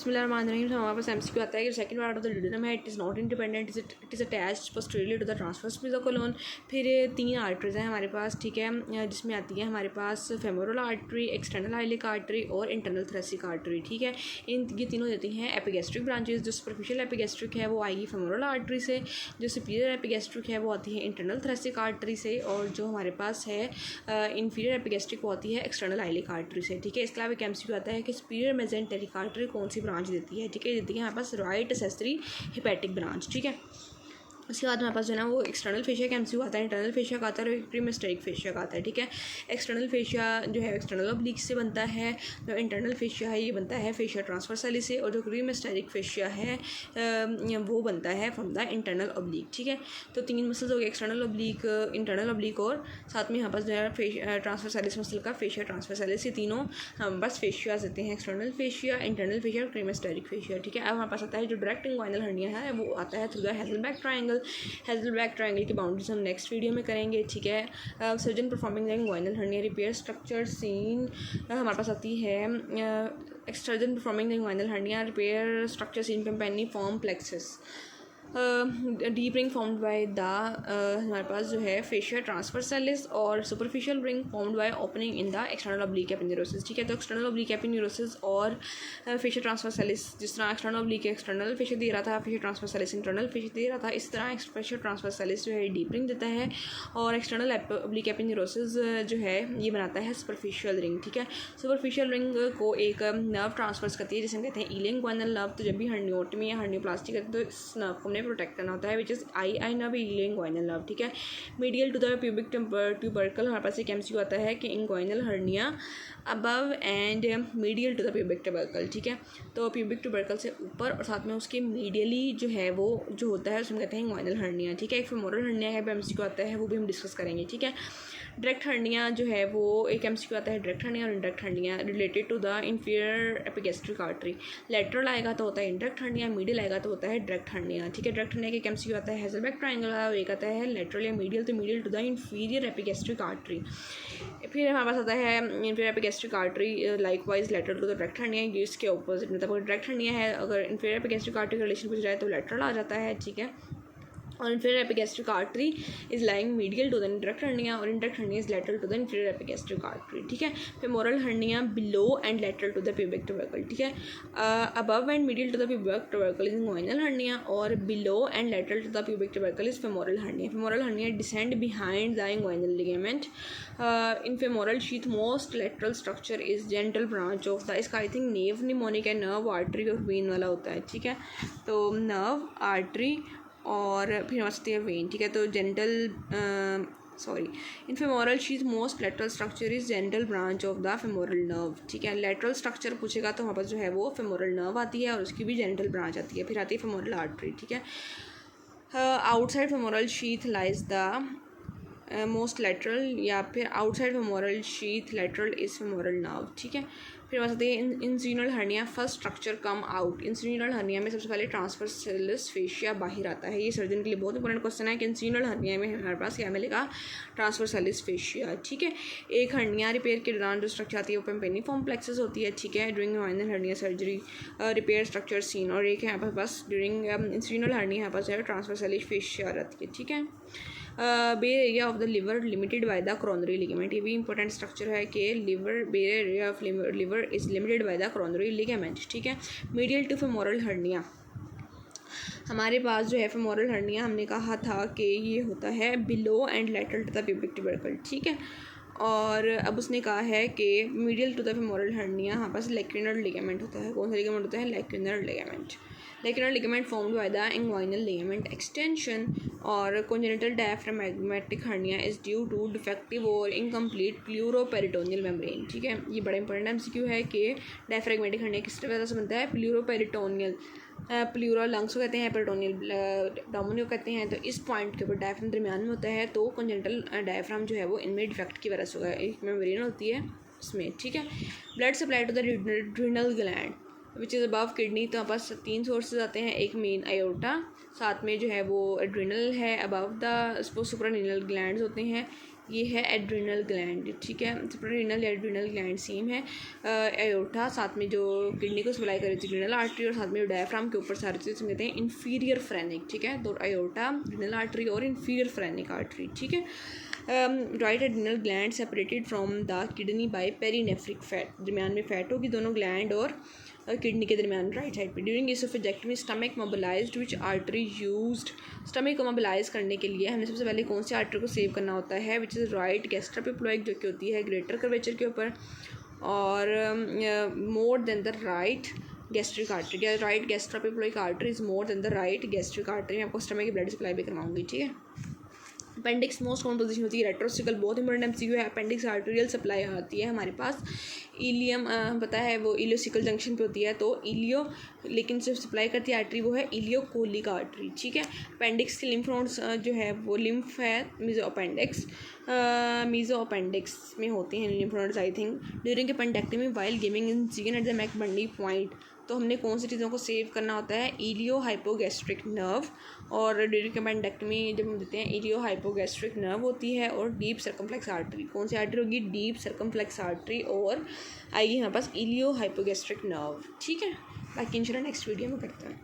बिस्मिल्लाहिर्रहमानिर्रहीम। तो हमारे पास एमसीक्यू आता है कि second part of the duodenum है, it is not independent, it is attached posteriorly to the transverse of the colon. फिर 3 आर्टरीज हैं हमारे पास, ठीक है, जिसमें आती है हमारे पास femoral artery, external iliac artery और इंटरनल थोरेसिक आर्टरी, ठीक है। ये तीनों देती हैं एपिगैस्ट्रिक ब्रांचेस। जो सुपरफिशियल एपिगैस्ट्रिक है वो आएगी फेमोरल आर्टरी से, जो सुपीरियर एपिगैस्ट्रिक है वो आती है इंटरनल थोरेसिक आर्टरी से, और जो हमारे पास है इंफीरियर एपिगैस्ट्रिक वो आती है एक्सटर्नल आइलिक आर्टरी से, ठीक है। इसके अलावा एक एमसीक्यू आता है कि सुपीरियर मेसेंटेरिक आर्टरी कौन सी ब्रांच देती है, ठीक है, देती है हमारे पास राइट एसेसरी हिपैटिक ब्रांच, ठीक है। उसके बाद हमारे पास जो है ना वो एक्सटर्नल फेशिया का एमसीक्यू आता है, इंटरनल फेशिया का आता है और प्रीमेस्टेरिक फेशिया का आता है, ठीक है। एक्सटर्नल फेशिया जो है एक्सटर्नल ऑब्लिक से बनता है, जो इंटरनल फेशिया है ये बनता है फेशिया ट्रांसवर्सली से, और जो प्रीमेस्टेरिक फेशिया है वो बनता है फ्रॉम द इंटरनल ऑब्लिक, ठीक है। तो 3 मसल्स हो गए, एक्सटर्नल ऑब्लिक, इंटरनल ऑब्लिक और साथ में यहाँ पास जो है ट्रांसवर्सलिस मसल का फेशिया ट्रांसवर्सलिस, ये तीनों हमारे पास फेशियाज देते हैं, एक्सटर्नल फेशिया, इंटरनल फेशिया और प्रीमेस्टेरिक फेशिया, ठीक है। अब हमारे पास आता है जो डायरेक्ट इंग्वाइनल हर्निया है वो आता है through the Hesselbach triangle. Hesselbach triangle की बाउंड्रीज हम नेक्स्ट वीडियो में करेंगे, ठीक है। Surgeon performing the inguinal hernia repair structure seen हमारे पास आती है surgeon performing the inguinal hernia repair structure seen pampiniform plexus deep ring formed by the हमारे पास जो है फेशिया ट्रांसवर्सलिस और superficial ring formed by opening in the external oblique aponeurosis, ठीक है। तो एक्सटर्नल ऑब्लिक एपिन्यूरोसिस और फेशिया ट्रांसवर्सलिस, जिस तरह एक्सटर्नल ऑब्लिक एक्सटर्नल फेशिया दे रहा था, फेशिया ट्रांसवर्सलिस इंटरनल फेशिया दे रहा था, इस तरह फेशिया ट्रांसवर्सलिस जो है डीप रिंग देता है, और एक्सटर्नल ऑब्लिक एपिन्यूरोसिस जो है ये बनाता है सुपरफिशियल रिंग, ठीक है। सुपरफिशियल रिंग को एक नर्व ट्रांसफर्स करती है जिसे हम कहते हैं इलियन इंग्वाइनल नर्व। तो जब भी हर्नियोटमी या हर्नियोप्लास्टी करते हैं तो इस नर्व को प्रोटेक्ट करना होता है, which is I nerve, ilioinguinal nerve, ठीक है। Medial to the pubic tubercle हमारे पास एक एमसीक्यू आता है कि inguinal hernia above and medial to the pubic tubercle, ठीक है। तो प्यूबिक ट्यूबरकल से ऊपर और साथ में उसके मीडियली जो है वो जो होता है उसमें कहते हैं इंग्वाइनल हर्निया, ठीक है। एक फेमोरल हर्निया का एमसीक्यू आता है वो भी हम डिस्कस करेंगे, ठीक है। डायरेक्ट हर्निया जो है वो एक एमसीक्यू आता है, डायरेक्ट हर्निया और indirect hernia related to the inferior epigastric artery. Lateral आएगा तो होता है इंडायरेक्ट हर्निया, मीडियल आएगा तो होता है डायरेक्ट हर्निया, ठीक है। डायरेक्ट हर्निया के एक एमसीक्यू आता है हेज़लबैक ट्रायंगल और एक आता है लेटरल या मीडियल, तो medial to the inferior epigastric artery. फिर हमारे पास आता है inferior epigastric artery likewise lateral to the direct hernia, ये इसके ऑपोजिट, मतलब अगर डायरेक्ट हर्निया है, अगर इंफीरियर एपिगैस्ट्रिक आर्टरी का रिलेशन पूछ जाए तो लेटरल आ जाता है, ठीक है। और inferior epigastric artery is lying medial to the indirect hernia, और indirect hernia is lateral to the inferior epigastric artery, ठीक है। Femoral hernia below and lateral to the pubic tubercle, ठीक है। Above and middle to the pubic tubercle is inguinal hernia, और below and lateral to the pubic tubercle is femoral hernia. Femoral hernia descend behind the inguinal ligament in femoral sheath. Most lateral structure is gentle branch of the, इसका I think naive mnemonic है, nerve artery और when वाला होता है, ठीक है। तो nerve artery और फिर हमारे है वेन, ठीक है। तो gentle in femoral sheath most lateral structure is gentle branch of the femoral nerve, ठीक है। लेटरल स्ट्रक्चर पूछेगा तो हमारे पास जो है वो फेमोरल नर्व आती है और उसकी भी जेंटल ब्रांच आती है, फिर आती है फेमोरल आर्टरी, ठीक है। Outside femoral sheath lies the most lateral, या फिर outside femoral sheath lateral is femoral nerve, ठीक है। फिर बात आती है incisional hernia first structure come out. Incisional hernia में सबसे पहले ट्रांसवर्सलिस फेशिया बाहर आता है, ये सर्जन के लिए बहुत इंपॉर्टेंट क्वेश्चन है कि इंसिनल हर्निया में हमारे पास क्या मिलेगा, ट्रांसवर्सलिस फेशिया, ठीक है। एक हर्निया रिपेयर के दौरान जो स्ट्रक्चर आती है वो पेम्पेनिफॉर्म प्लेक्सस होती है, ठीक है, during inguinal hernia surgery repair structure seen, और एक है यहाँ पर पास ड्यूरिंग इंसिनल हर्निया यहाँ पास जो है ट्रांसवर्सलिस फेशिया रहती है, ठीक है। Bare area of the liver limited by the coronary ligament, ये भी इंपॉर्टेंट स्ट्रक्चर है कि liver bare area of liver is limited by the coronary ligament, ठीक है। मीडियल टू फेमोरल हर्निया हमारे पास जो है फेमोरल हर्निया हमने कहा था कि ये होता है below and lateral to the pubic tubercle, ठीक है। और अब उसने कहा है कि medial to the femoral hernia हमारे पास लैक्यूनर लिगामेंट होता है, कौन सा लिगामेंट होता है, लैक्यूनर ligament. Lacunar ligament formed by the inguinal ligament extension or congenital diaphragmatic hernia is due to defective or incomplete pleuroperitoneal membrane, ठीक है। ये बड़ा इंपॉर्टेंट एमसीक्यू है कि डायफ्रैगमेटिक हर्निया किस वजह से बनता है, प्लूरोपेरिटोनियल, प्लूरा लंग्स को कहते हैं, पेरिटोनियल डोमिनियो कहते हैं। तो इस पॉइंट के ऊपर डायफ्राम दरमियान में होता है, तो कॉन्जेनिटल डायफ्राम जो है वो इनमें डिफेक्ट की वजह से होगा, एक मेम्ब्रेन होती है उसमें, ठीक है। Blood supply to the renal gland which is above kidney, तो पास 3 सोर्सेज आते हैं, एक मेन आयोटा, साथ में जो है वो एड्रिनल है, अबव द सुप्रानीनल ग्लैंड्स होते हैं, ये है एड्रिनल ग्लैंड, ठीक है। सुप्रारेनल एड्रिनल ग्लैंड सेम है। एयोर्टा, साथ में जो किडनी को सप्लाई कर रही थी रीनल आर्टरी, और साथ में जो डायफ्राम के ऊपर सारी चीज़ कहते हैं इन्फीरियर फ्रेनिक, ठीक है। तो एयोर्टा, रीनल आर्टरी और इन्फीरियर फ्रेनिक आर्टरी, ठीक है। Right adrenal gland separated from the kidney by perinephric fat, दरमियान में फैट होगी दोनों ग्लैंड और किडनी के दरमियान राइट साइड पे। ड्यूरिंग एसोफेजेक्टमी स्टमक मोबिलाइज्ड विच आर्टरी यूज्ड, स्टमक को मोबिलाइज करने के लिए हमने सबसे पहले कौन सी आर्टरी को सेव करना होता है, विच इज़ राइट गैस्ट्रोपिप्लोइक, जो कि होती है ग्रेटर कर्वेचर के ऊपर, और more than the right gastric artery, right gastroepiploic artery is more than the right gastric artery. मैं आपको स्टमक की ब्लड सप्लाई भी करवाऊंगी, ठीक है। अपेंडिक्स मोस्ट कॉमन पोजीशन होती है रेट्रोसिकल, बहुत इंपॉर्टेंट एमसीक्यू है। अपेंडिक्स आर्टेरियल सप्लाई आती है हमारे पास, इलियम पता है वो इलियोसिकल जंक्शन पे होती है, तो इलियो, लेकिन जो सप्लाई करती है आर्टरी वो है इलियोकोलिक आर्टरी, ठीक है। अपेंडिक्स के लिम्फ नोड्स जो है वो लिम्फ है मीजो अपेंडिक्स में होते हैं lymph nodes I think. During appendectomy while giving incision at the McBurney point, तो हमने कौन सी चीज़ों को सेव करना होता है, इलियो हाइपोगैस्ट्रिक नर्व, और ड्यूरिंग अपेंडेक्टमी जब हम देते हैं इलियो हाइपोगैस्ट्रिक नर्व होती है, और डीप सर्कमफ्लेक्स आर्टरी, कौन सी आर्टरी होगी, डीप सर्कमफ्लेक्स आर्टरी, और आएगी हमारे पास इलियो हाइपोगैस्ट्रिक नर्व, ठीक है। बाकी इंशाल्लाह नेक्स्ट वीडियो में करते हैं।